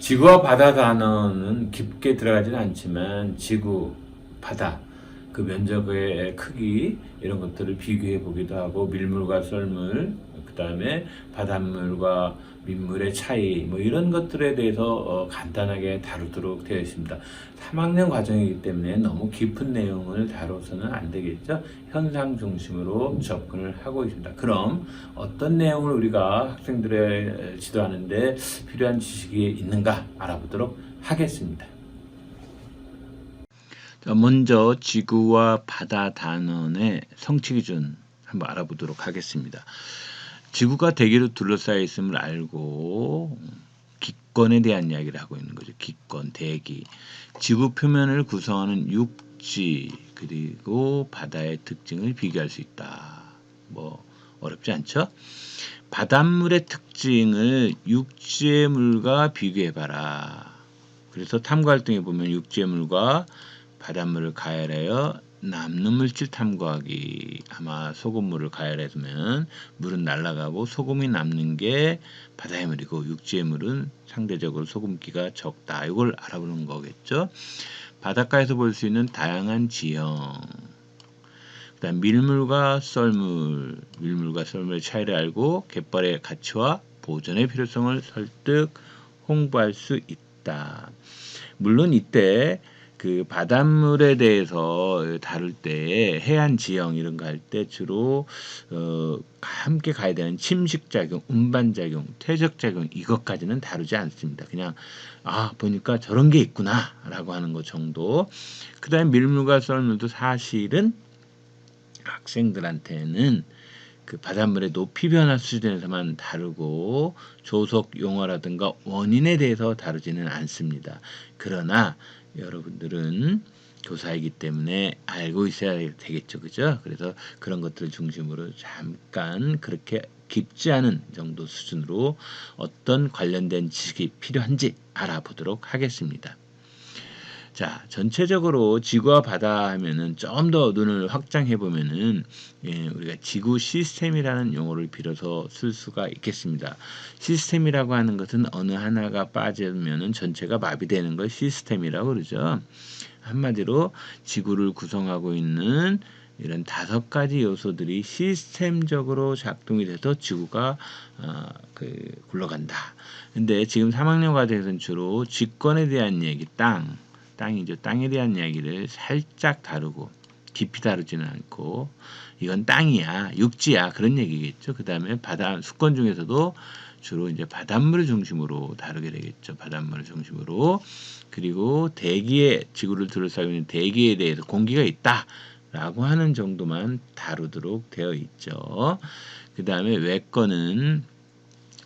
지구와 바다 단어는 깊게 들어가지는 않지만 지구, 바다, 그 면적의 크기 이런 것들을 비교해 보기도 하고 밀물과 썰물, 그 다음에 바닷물과 민물의 차이 뭐 이런 것들에 대해서 간단하게 다루도록 되어 있습니다. 3학년 과정이기 때문에 너무 깊은 내용을 다뤄서는 안 되겠죠. 현상 중심으로 접근을 하고 있습니다. 그럼 어떤 내용을 우리가 학생들의 지도하는데 필요한 지식이 있는가 알아보도록 하겠습니다. 자, 먼저 지구와 바다 단원의 성취 기준 한번 알아보도록 하겠습니다. 지구가 대기로 둘러싸여 있음을 알고 기권에 대한 이야기를 하고 있는 거죠. 기권, 대기. 지구 표면을 구성하는 육지 그리고 바다의 특징을 비교할 수 있다. 뭐 어렵지 않죠? 바닷물의 특징을 육지의 물과 비교해봐라. 그래서 탐구 활동에 보면 육지의 물과 바닷물을 가열하여 남는 물질 탐구하기. 아마 소금물을 가열해두면 물은 날아가고 소금이 남는 게 바다의 물이고 육지의 물은 상대적으로 소금기가 적다. 이걸 알아보는 거겠죠. 바닷가에서 볼 수 있는 다양한 지형. 그다음 밀물과 썰물, 밀물과 썰물의 차이를 알고 갯벌의 가치와 보존의 필요성을 설득, 홍보할 수 있다. 물론 이때 그 바닷물에 대해서 다룰 때 해안 지형 이런 거 할 때 주로 함께 가야 되는 침식작용, 운반작용, 퇴적작용 이것까지는 다루지 않습니다. 그냥 보니까 저런 게 있구나 라고 하는 것 정도. 그 다음에 밀물과 썰물도 사실은 학생들한테는 그 바닷물의 높이 변화 수준에서만 다루고 조속 용어라든가 원인에 대해서 다루지는 않습니다. 그러나 여러분들은 교사이기 때문에 알고 있어야 되겠죠. 그죠? 그래서 그런 것들을 중심으로 잠깐 그렇게 깊지 않은 정도 수준으로 어떤 관련된 지식이 필요한지 알아보도록 하겠습니다. 자, 전체적으로 지구와 바다 하면은 좀 더 눈을 확장해 보면은 우리가 지구 시스템이라는 용어를 빌어서 쓸 수가 있겠습니다. 시스템이라고 하는 것은 어느 하나가 빠지면은 전체가 마비되는 걸 시스템이라고 그러죠. 한마디로 지구를 구성하고 있는 이런 5가지 요소들이 시스템적으로 작동이 돼서 지구가 굴러간다. 근데 지금 3학년 과정에서는 주로 직권에 대한 얘기, 땅이죠. 땅에 대한 이야기를 살짝 다루고 깊이 다루지는 않고 이건 땅이야, 육지야 그런 얘기겠죠. 그 다음에 바다 수권 중에서도 주로 이제 바닷물을 중심으로 다루게 되겠죠. 바닷물을 중심으로. 그리고 대기에 지구를 둘러싸고 있는 대기에 대해서 공기가 있다라고 하는 정도만 다루도록 되어 있죠. 그 다음에 외권은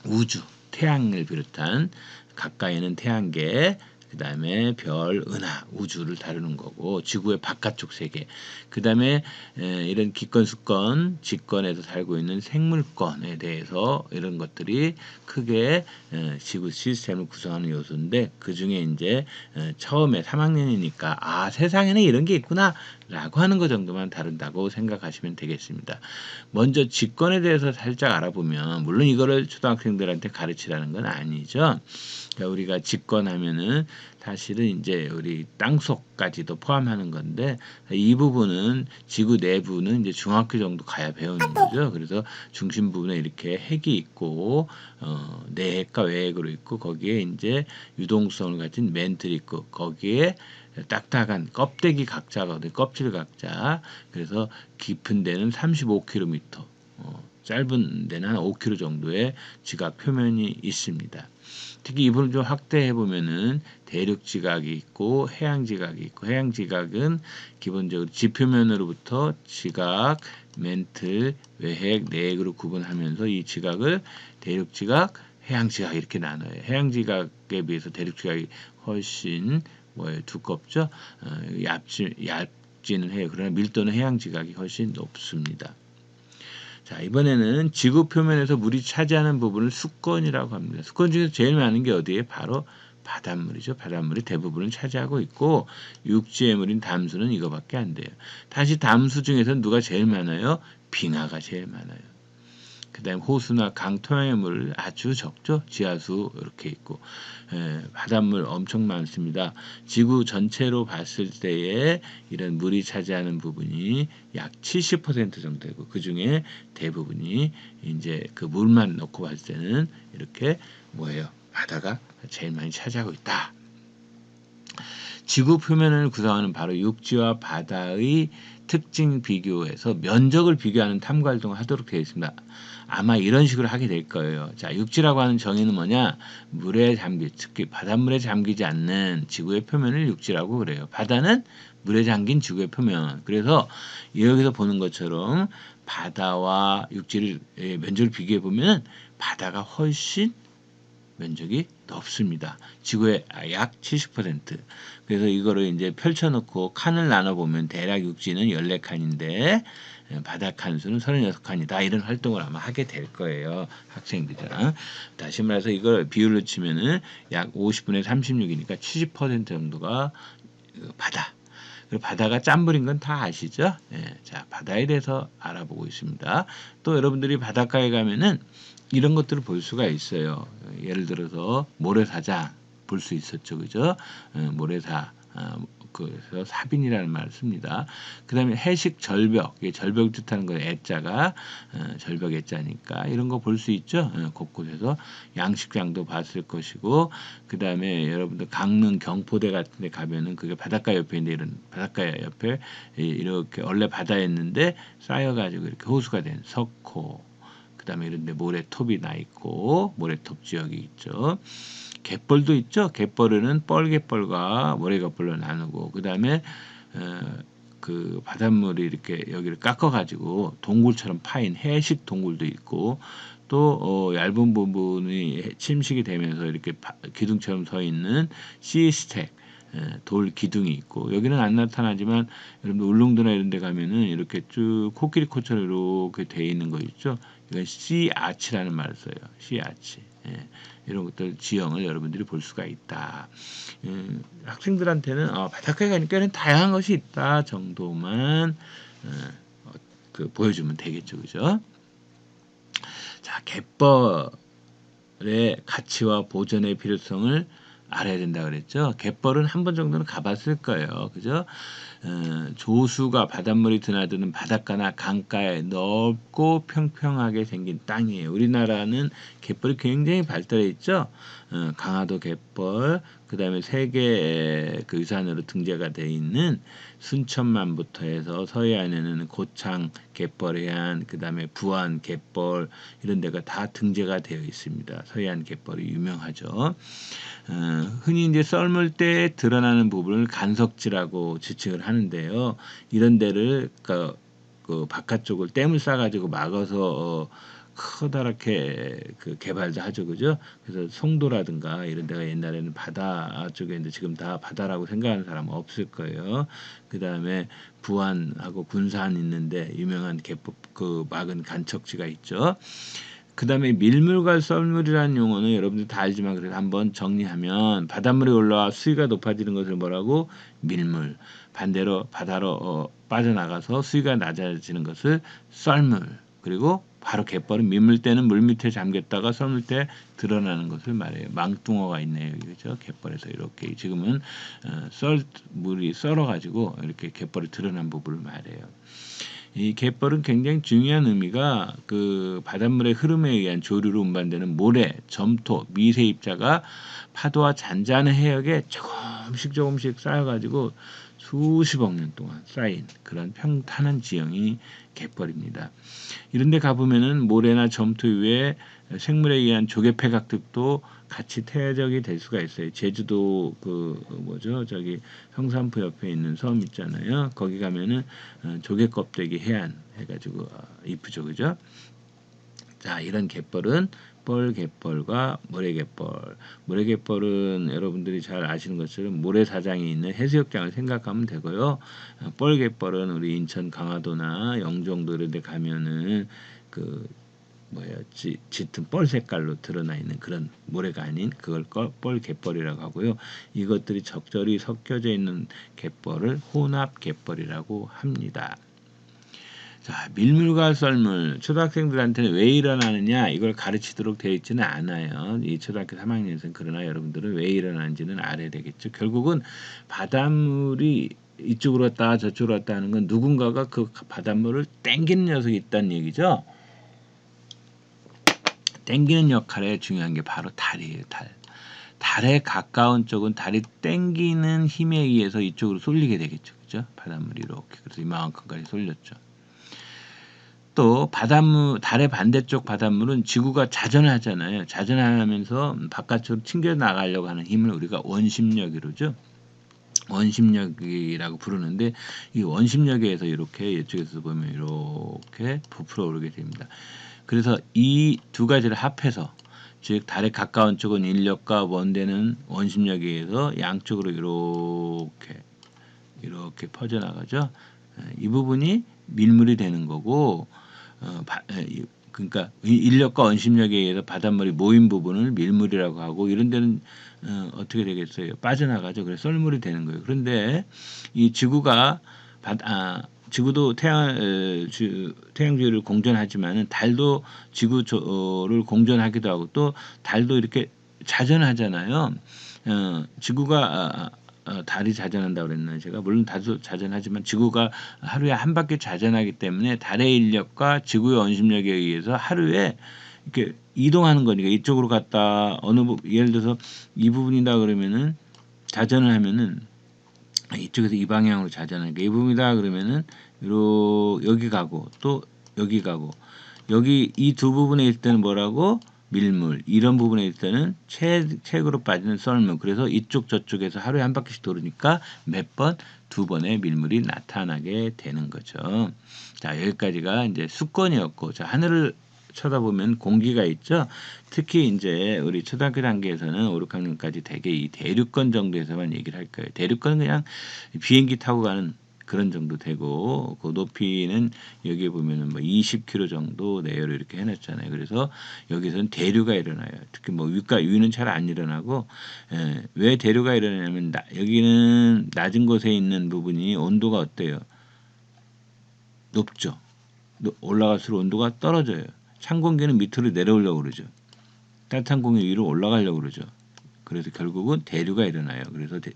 우주, 태양을 비롯한 가까이는 태양계, 그 다음에 별, 은하, 우주를 다루는 거고 지구의 바깥쪽 세계, 그 다음에 이런 기권, 수권, 직권에서 살고 있는 생물권에 대해서 이런 것들이 크게 지구 시스템을 구성하는 요소인데 그 중에 이제 처음에 3학년이니까 세상에는 이런 게 있구나 라고 하는 것 정도만 다룬다고 생각하시면 되겠습니다. 먼저 직권에 대해서 살짝 알아보면 물론 이거를 초등학생들한테 가르치라는 건 아니죠. 그러니까 우리가 직권하면은 사실은 이제 우리 땅속까지도 포함하는 건데 이 부분은 지구 내부는 이제 중학교 정도 가야 배우는 거죠. 그래서 중심 부분에 이렇게 핵이 있고 내핵과 외핵으로 있고 거기에 이제 유동성을 가진 멘틀이 있고 거기에 딱딱한 껍데기 각자거든요. 껍질 각자. 그래서 깊은 데는 35km, 짧은 데는 한 5km 정도의 지각 표면이 있습니다. 특히 이 부분을 좀 확대해 보면은 대륙 지각이 있고 해양 지각이 있고 해양 지각은 기본적으로 지표면으로부터 지각, 멘틀, 외핵, 내핵으로 구분하면서 이 지각을 대륙 지각, 해양 지각 이렇게 나눠요. 해양 지각에 비해서 대륙 지각이 훨씬 두껍죠. 얇지는 해요. 그러나 밀도는 해양 지각이 훨씬 높습니다. 자, 이번에는 지구 표면에서 물이 차지하는 부분을 수권이라고 합니다. 수권 중에서 제일 많은 게 어디에? 바로 바닷물이죠. 바닷물이 대부분을 차지하고 있고 육지의 물인 담수는 이거밖에 안 돼요. 다시 담수 중에서 누가 제일 많아요? 빙하가 제일 많아요. 그다음에 호수나 강 토양의 물 아주 적죠. 지하수 이렇게 있고 바닷물 엄청 많습니다. 지구 전체로 봤을 때에 이런 물이 차지하는 부분이 약 70% 정도 되고 그 중에 대부분이 이제 그 물만 놓고 봤을 때는 이렇게 뭐예요? 바다가 제일 많이 차지하고 있다. 지구 표면을 구성하는 바로 육지와 바다의 특징 비교해서 면적을 비교하는 탐구 활동을 하도록 되어 있습니다. 아마 이런 식으로 하게 될 거예요. 자, 육지라고 하는 정의는 뭐냐? 물에 특히 바닷물에 잠기지 않는 지구의 표면을 육지라고 그래요. 바다는 물에 잠긴 지구의 표면. 그래서 여기서 보는 것처럼 바다와 육지를 면적을 비교해 보면 바다가 훨씬 면적이 넓습니다. 지구의 약 70%. 그래서 이거를 이제 펼쳐놓고 칸을 나눠보면 대략 육지는 14칸인데 바다 칸수는 36칸이다. 이런 활동을 아마 하게 될 거예요. 학생들이랑. 다시 말해서 이걸 비율로 치면은 약 50분의 36이니까 70% 정도가 바다. 그리고 바다가 짠물인 건 다 아시죠? 자, 바다에 대해서 알아보고 있습니다. 또 여러분들이 바닷가에 가면은 이런 것들을 볼 수가 있어요. 예를 들어서 모래사장 볼 수 있었죠, 그죠? 모래사, 그래서 사빈이라는 말을 씁니다. 그 다음에 해식 절벽, 절벽 뜻하는 거 애자가 절벽 애자니까 이런 거 볼 수 있죠. 곳곳에서 양식장도 봤을 것이고, 그 다음에 여러분들 강릉 경포대 같은 데 가면은 그게 바닷가 옆에 있는데 이런 바닷가 옆에 이렇게 원래 바다였는데 쌓여가지고 이렇게 호수가 된 석호, 그 다음에 이런 데 모래톱이 나 있고 모래톱 지역이 있죠. 갯벌도 있죠. 갯벌에는 뻘갯벌과 모래갯벌로 나누고 그 다음에 그 바닷물이 이렇게 여기를 깎아가지고 동굴처럼 파인 해식 동굴도 있고 또 얇은 부분이 침식이 되면서 이렇게 기둥처럼 서 있는 시스텍 돌 기둥이 있고 여기는 안 나타나지만 여러분들 울릉도나 이런 데 가면은 이렇게 쭉 코끼리 코처럼 이렇게 돼 있는 거 있죠. 이건 씨아치라는 말을 써요. 씨아치. 이런 것들 지형을 여러분들이 볼 수가 있다. 학생들한테는 바닷가에 가니까 다양한 것이 있다 정도만 보여주면 되겠죠, 그죠? 자, 갯벌의 가치와 보존의 필요성을 알아야 된다 그랬죠. 갯벌은 한 번 정도는 가봤을 거예요, 그죠? 조수가 바닷물이 드나드는 바닷가나 강가에 넓고 평평하게 생긴 땅이에요. 우리나라는 갯벌이 굉장히 발달해 있죠. 강화도 갯벌, 그 다음에 세계 그 유산으로 등재가 되어 있는 순천만부터 해서 서해안에는 고창 갯벌 해안, 그 다음에 부안 갯벌 이런 데가 다 등재가 되어 있습니다. 서해안 갯벌이 유명하죠. 흔히 이제 썰물 때 드러나는 부분을 간석지라고 지칭을 하는데요. 이런 데를 그 바깥쪽을 댐을 싸가지고 막아서 커다랗게 그 개발도 하죠, 그죠? 그래서 송도라든가 이런 데가 옛날에는 바다 쪽에 지금 다 바다라고 생각하는 사람은 없을 거예요. 그 다음에 부안하고 군산 있는데 유명한 그 막은 간척지가 있죠. 그 다음에 밀물과 썰물이라는 용어는 여러분들 다 알지만 그래도 한번 정리하면 바닷물이 올라와 수위가 높아지는 것을 뭐라고? 밀물. 반대로 바다로 빠져나가서 수위가 낮아지는 것을 썰물. 그리고 바로 갯벌은 밀물 때는 물 밑에 잠겼다가 썰물 때 드러나는 것을 말해요. 망둥어가 있네요. 그죠? 갯벌에서 이렇게 지금은 물이 썰어가지고 이렇게 갯벌이 드러난 부분을 말해요. 이 갯벌은 굉장히 중요한 의미가 그 바닷물의 흐름에 의한 조류로 운반되는 모래, 점토, 미세 입자가 파도와 잔잔한 해역에 조금씩 쌓여가지고 수십억 년 동안 쌓인 그런 평탄한 지형이 갯벌입니다. 이런 데 가보면은 모래나 점토 위에 생물에 의한 조개폐각들도 같이 퇴적이 될 수가 있어요. 제주도 저기 성산포 옆에 있는 섬 있잖아요. 거기 가면은 조개 껍데기 해안 해가지고 이쁘죠, 그죠? 자, 이런 갯벌은 뻘갯벌과 모래갯벌. 모래갯벌은 여러분들이 잘 아시는 것처럼 모래사장이 있는 해수욕장을 생각하면 되고요. 뻘갯벌은 우리 인천 강화도나 영종도 이런 데 가면은 짙은 뻘 색깔로 드러나 있는 그런 모래가 아닌 그걸 뻘갯벌이라고 하고요. 이것들이 적절히 섞여져 있는 갯벌을 혼합 갯벌이라고 합니다. 자, 밀물과 썰물 초등학생들한테는 왜 일어나느냐 이걸 가르치도록 되어 있지는 않아요. 이 초등학교 3학년에서는. 그러나 여러분들은 왜 일어나는지는 알아야 되겠죠. 결국은 바닷물이 이쪽으로 왔다 저쪽으로 왔다 하는 건 누군가가 그 바닷물을 땡기는 녀석이 있다는 얘기죠. 땡기는 역할에 중요한 게 바로 달이에요. 달. 달에 가까운 쪽은 달이 땡기는 힘에 의해서 이쪽으로 쏠리게 되겠죠. 그죠? 바닷물이 이렇게. 그래서 이만큼까지 쏠렸죠. 또 바닷물, 달의 반대쪽 바닷물은 지구가 자전하잖아요. 자전하면서 바깥으로 튕겨 나가려고 하는 힘을 우리가 원심력이로죠. 원심력이라고 부르는데 이 원심력에 의해서 이렇게 이쪽에서 보면 이렇게 부풀어 오르게 됩니다. 그래서 이 두 가지를 합해서 즉 달에 가까운 쪽은 인력과 원대는 원심력에 의해서 양쪽으로 이렇게 퍼져나가죠. 이 부분이 밀물이 되는 거고 그러니까 인력과 원심력에 의해서 바닷물이 모인 부분을 밀물이라고 하고 이런 데는 어떻게 되겠어요? 빠져나가죠. 그래서 썰물이 되는 거예요. 그런데 이 지구가 지구도 태양주를 공전하지만은 달도 지구를 공전하기도 하고 또 달도 이렇게 자전하잖아요. 지구가 달이 자전한다고 그랬나요? 제가 물론 달도 자전하지만 지구가 하루에 한 바퀴 자전하기 때문에 달의 인력과 지구의 원심력에 의해서 하루에 이렇게 이동하는 거니까 이쪽으로 갔다 예를 들어서 이 부분이다 그러면은 자전을 하면은 이쪽에서 이 방향으로 자전하니까 이 부분이다 그러면은 여기 가고 또 여기 가고 여기 이 두 부분에 있을 때는 뭐라고 밀물 이런 부분에 있을 때는 책으로 빠지는 썰물. 그래서 이쪽 저쪽에서 하루에 한 바퀴씩 돌으니까 몇 번? 두 번의 밀물이 나타나게 되는 거죠. 자, 여기까지가 이제 수권이었고, 자, 하늘을 쳐다보면 공기가 있죠. 특히 이제 우리 초등학교 단계에서는 5, 6학년까지 대개 이 대륙권 정도에서만 얘기를 할 거예요. 대륙권은 그냥 비행기 타고 가는 그런 정도 되고 그 높이는 여기에 보면은 뭐 20km 정도 내외로 이렇게 해놨잖아요. 그래서 여기서는 대류가 일어나요. 특히 뭐 위는 잘 안 일어나고 왜 대류가 일어나냐면 여기는 낮은 곳에 있는 부분이 온도가 어때요? 높죠. 올라갈수록 온도가 떨어져요. 찬 공기는 밑으로 내려오려고 그러죠. 따뜻한 공기 위로 올라가려고 그러죠. 그래서 결국은 대류가 일어나요.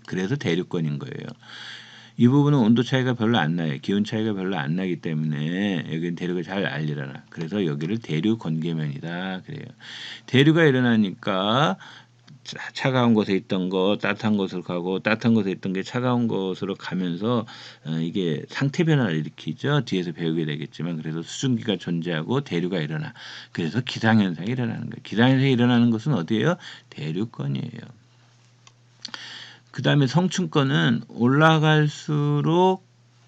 그래서 대류권인 거예요. 이 부분은 온도 차이가 별로 안 나요. 기온 차이가 별로 안 나기 때문에 여기는 대류가 잘 안 일어나. 그래서 여기를 대류 건계면이다. 그래요. 대류가 일어나니까 차가운 곳에 있던 거 따뜻한 곳으로 가고 따뜻한 곳에 있던 게 차가운 곳으로 가면서 이게 상태 변화를 일으키죠. 뒤에서 배우게 되겠지만 그래서 수증기가 존재하고 대류가 일어나. 그래서 기상현상이 일어나는 거예요. 기상현상이 일어나는 것은 어디예요? 대류권이에요. 그 다음에 성층권은 올라갈수록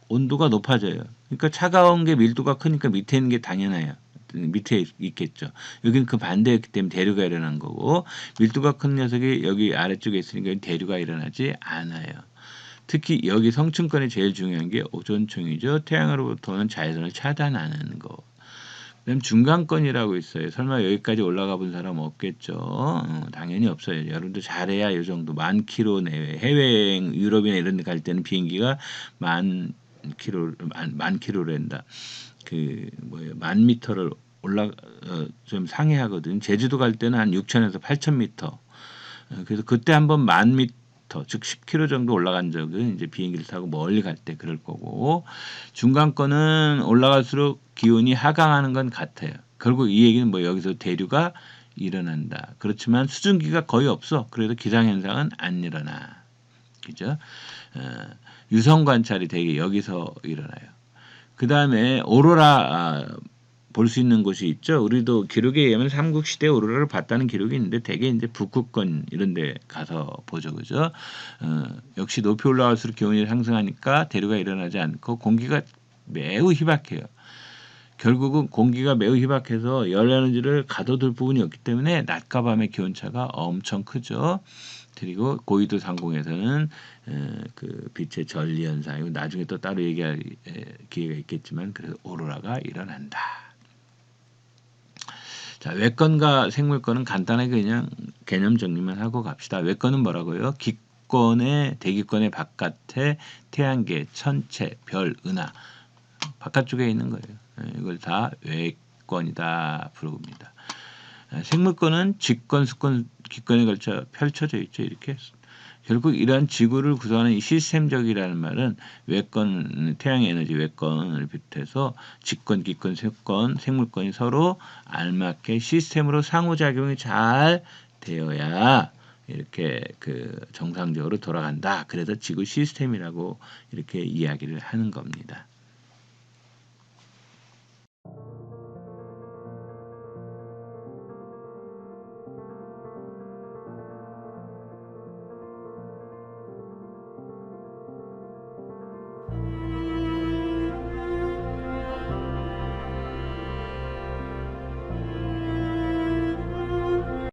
온도가 높아져요. 그러니까 차가운 게 밀도가 크니까 밑에 있는 게 당연해요. 밑에 있겠죠. 여기는 그 반대였기 때문에 대류가 일어난 거고 밀도가 큰 녀석이 여기 아래쪽에 있으니까 대류가 일어나지 않아요. 특히 여기 성층권이 제일 중요한 게 오존층이죠. 태양으로부터는 자외선을 차단하는 거. 그다음 중간권이라고 있어요. 설마 여기까지 올라가 본 사람 없겠죠. 당연히 없어요. 여러분도 잘해야 이 정도 10,000km 내외. 해외여행 유럽이나 이런 데 갈 때는 비행기가 10,000km란다. 그 뭐예요? 10,000m를 좀 상회하거든. 제주도 갈 때는 한 6,000에서 8,000m. 그래서 그때 한번 10,000m 즉 10km 정도 올라간 적은 이제 비행기를 타고 멀리 갈 때 그럴 거고 중간권은 올라갈수록 기온이 하강하는 건 같아요. 결국 이 얘기는 뭐 여기서 대류가 일어난다. 그렇지만 수증기가 거의 없어. 그래도 기상현상은 안 일어나. 그죠? 유성 관찰이 되게 여기서 일어나요. 그 다음에 오로라 볼 수 있는 곳이 있죠. 우리도 기록에 의하면 삼국시대 오로라를 봤다는 기록이 있는데 대개 이제 북극권 이런 데 가서 보죠. 그죠? 역시 높이 올라갈수록 기온이 상승하니까 대류가 일어나지 않고 공기가 매우 희박해요. 결국은 공기가 매우 희박해서 열 에너지를 가둬둘 부분이 없기 때문에 낮과 밤의 기온차가 엄청 크죠. 그리고 고위도 상공에서는 그 빛의 전리 현상, 나중에 또 따로 얘기할 기회가 있겠지만 그래서 오로라가 일어난다. 자, 외권과 생물권은 간단하게 그냥 개념 정리만 하고 갑시다. 외권은 뭐라고요? 기권의 대기권의 바깥에 태양계, 천체, 별, 은하 바깥쪽에 있는 거예요. 이걸 다 외권이다 부릅니다. 생물권은 직권, 수권, 기권에 걸쳐 펼쳐져 있죠. 이렇게. 결국 이러한 지구를 구성하는 이 시스템적이라는 말은 외권, 태양의 에너지 외권을 비롯해서 직권, 기권, 수권, 생물권이 서로 알맞게 시스템으로 상호작용이 잘 되어야 이렇게 그 정상적으로 돌아간다. 그래서 지구 시스템이라고 이렇게 이야기를 하는 겁니다.